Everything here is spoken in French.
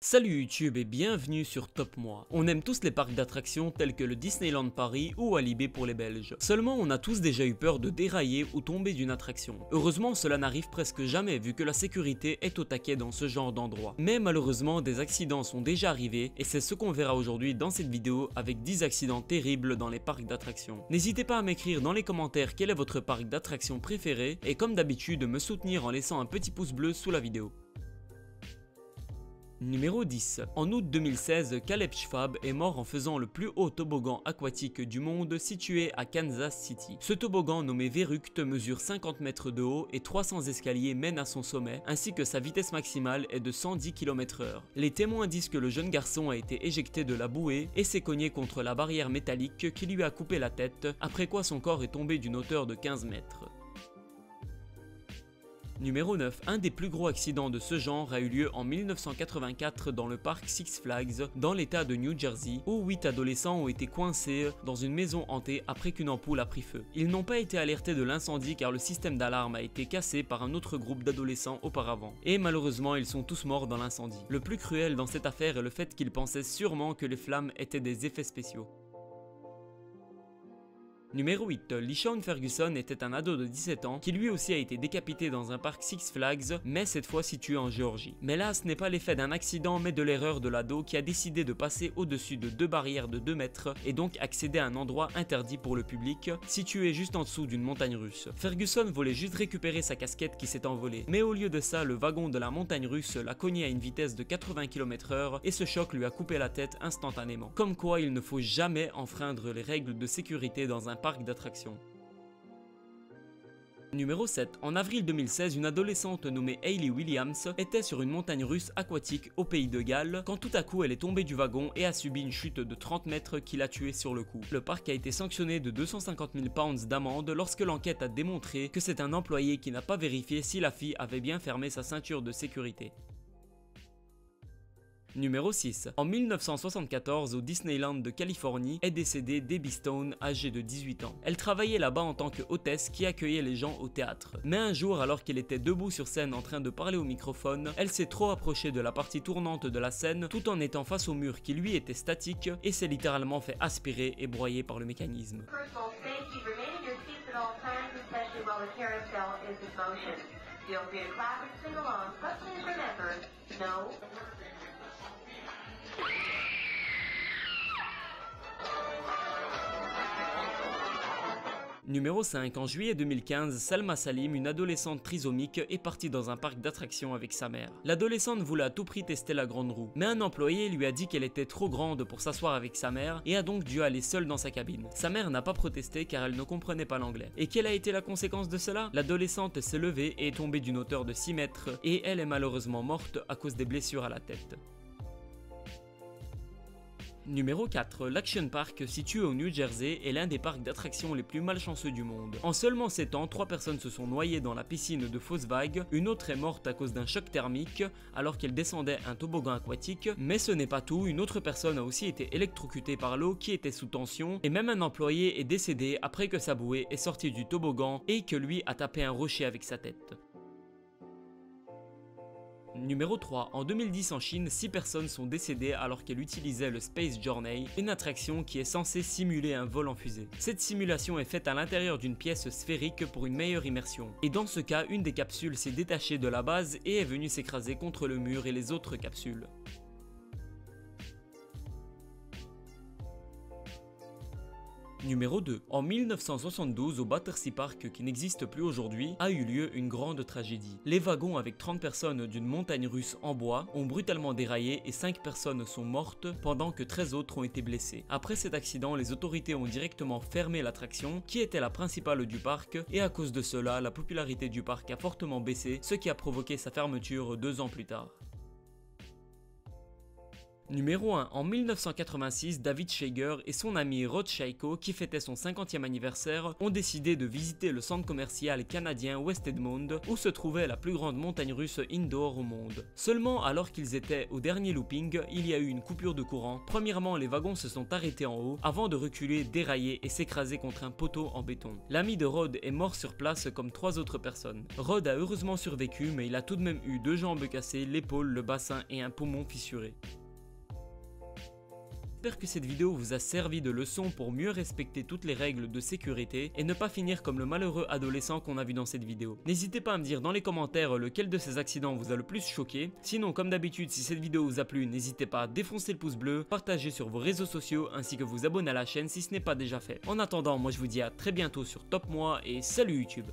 Salut YouTube et bienvenue sur Top Moi. On aime tous les parcs d'attractions tels que le Disneyland Paris ou Walibi pour les Belges. Seulement on a tous déjà eu peur de dérailler ou tomber d'une attraction. Heureusement cela n'arrive presque jamais vu que la sécurité est au taquet dans ce genre d'endroit. Mais malheureusement des accidents sont déjà arrivés et c'est ce qu'on verra aujourd'hui dans cette vidéo avec 10 accidents terribles dans les parcs d'attractions. N'hésitez pas à m'écrire dans les commentaires quel est votre parc d'attractions préféré et comme d'habitude me soutenir en laissant un petit pouce bleu sous la vidéo. Numéro 10. En août 2016, Caleb Schwab est mort en faisant le plus haut toboggan aquatique du monde situé à Kansas City. Ce toboggan nommé Veruct mesure 50 mètres de haut et 300 escaliers mènent à son sommet, ainsi que sa vitesse maximale est de 110 km/h. Les témoins disent que le jeune garçon a été éjecté de la bouée et s'est cogné contre la barrière métallique qui lui a coupé la tête, après quoi son corps est tombé d'une hauteur de 15 mètres. Numéro 9. Un des plus gros accidents de ce genre a eu lieu en 1984 dans le parc Six Flags dans l'état de New Jersey où 8 adolescents ont été coincés dans une maison hantée après qu'une ampoule a pris feu. Ils n'ont pas été alertés de l'incendie car le système d'alarme a été cassé par un autre groupe d'adolescents auparavant. Et malheureusement ils sont tous morts dans l'incendie. Le plus cruel dans cette affaire est le fait qu'ils pensaient sûrement que les flammes étaient des effets spéciaux. Numéro 8. LeSean Ferguson était un ado de 17 ans qui lui aussi a été décapité dans un parc Six Flags, mais cette fois situé en Géorgie. Mais là, ce n'est pas l'effet d'un accident mais de l'erreur de l'ado qui a décidé de passer au-dessus de deux barrières de 2 mètres et donc accéder à un endroit interdit pour le public, situé juste en dessous d'une montagne russe. Ferguson voulait juste récupérer sa casquette qui s'est envolée, mais au lieu de ça, le wagon de la montagne russe l'a cogné à une vitesse de 80 km/h et ce choc lui a coupé la tête instantanément. Comme quoi, il ne faut jamais enfreindre les règles de sécurité dans un parc d'attractions. Numéro 7. En avril 2016, une adolescente nommée Hayley Williams était sur une montagne russe aquatique au pays de Galles quand tout à coup elle est tombée du wagon et a subi une chute de 30 mètres qui l'a tuée sur le coup. Le parc a été sanctionné de 250 000 pounds d'amende lorsque l'enquête a démontré que c'est un employé qui n'a pas vérifié si la fille avait bien fermé sa ceinture de sécurité. Numéro 6. En 1974, au Disneyland de Californie, est décédée Debbie Stone, âgée de 18 ans. Elle travaillait là-bas en tant que hôtesse qui accueillait les gens au théâtre. Mais un jour, alors qu'elle était debout sur scène en train de parler au microphone, elle s'est trop approchée de la partie tournante de la scène tout en étant face au mur qui lui était statique et s'est littéralement fait aspirer et broyer par le mécanisme. Numéro 5. En juillet 2015, Salma Salim, une adolescente trisomique, est partie dans un parc d'attractions avec sa mère. L'adolescente voulait à tout prix tester la grande roue, mais un employé lui a dit qu'elle était trop grande pour s'asseoir avec sa mère et a donc dû aller seule dans sa cabine. Sa mère n'a pas protesté car elle ne comprenait pas l'anglais. Et quelle a été la conséquence de cela? L'adolescente s'est levée et est tombée d'une hauteur de 6 mètres et elle est malheureusement morte à cause des blessures à la tête. Numéro 4. L'Action Park, situé au New Jersey, est l'un des parcs d'attractions les plus malchanceux du monde. En seulement 7 ans, 3 personnes se sont noyées dans la piscine de fausses vagues, une autre est morte à cause d'un choc thermique alors qu'elle descendait un toboggan aquatique, mais ce n'est pas tout, une autre personne a aussi été électrocutée par l'eau qui était sous tension, et même un employé est décédé après que sa bouée est sortie du toboggan et que lui a tapé un rocher avec sa tête. Numéro 3. En 2010 en Chine, 6 personnes sont décédées alors qu'elles utilisaient le Space Journey, une attraction qui est censée simuler un vol en fusée. Cette simulation est faite à l'intérieur d'une pièce sphérique pour une meilleure immersion. Et dans ce cas, une des capsules s'est détachée de la base et est venue s'écraser contre le mur et les autres capsules. Numéro 2. En 1972, au Battersea Park, qui n'existe plus aujourd'hui, a eu lieu une grande tragédie. Les wagons avec 30 personnes d'une montagne russe en bois ont brutalement déraillé et 5 personnes sont mortes pendant que 13 autres ont été blessées. Après cet accident, les autorités ont directement fermé l'attraction qui était la principale du parc et à cause de cela, la popularité du parc a fortement baissé, ce qui a provoqué sa fermeture 2 ans plus tard. Numéro 1. En 1986, David Shager et son ami Rod Shaiko, qui fêtait son 50e anniversaire, ont décidé de visiter le centre commercial canadien West Edmond, où se trouvait la plus grande montagne russe indoor au monde. Seulement, alors qu'ils étaient au dernier looping, il y a eu une coupure de courant. Premièrement, les wagons se sont arrêtés en haut, avant de reculer, dérailler et s'écraser contre un poteau en béton. L'ami de Rod est mort sur place comme 3 autres personnes. Rod a heureusement survécu, mais il a tout de même eu 2 jambes cassées, l'épaule, le bassin et un poumon fissuré. J'espère que cette vidéo vous a servi de leçon pour mieux respecter toutes les règles de sécurité et ne pas finir comme le malheureux adolescent qu'on a vu dans cette vidéo. N'hésitez pas à me dire dans les commentaires lequel de ces accidents vous a le plus choqué. Sinon, comme d'habitude, si cette vidéo vous a plu, n'hésitez pas à défoncer le pouce bleu, partager sur vos réseaux sociaux ainsi que vous abonner à la chaîne si ce n'est pas déjà fait. En attendant, moi je vous dis à très bientôt sur Top Moi et salut YouTube.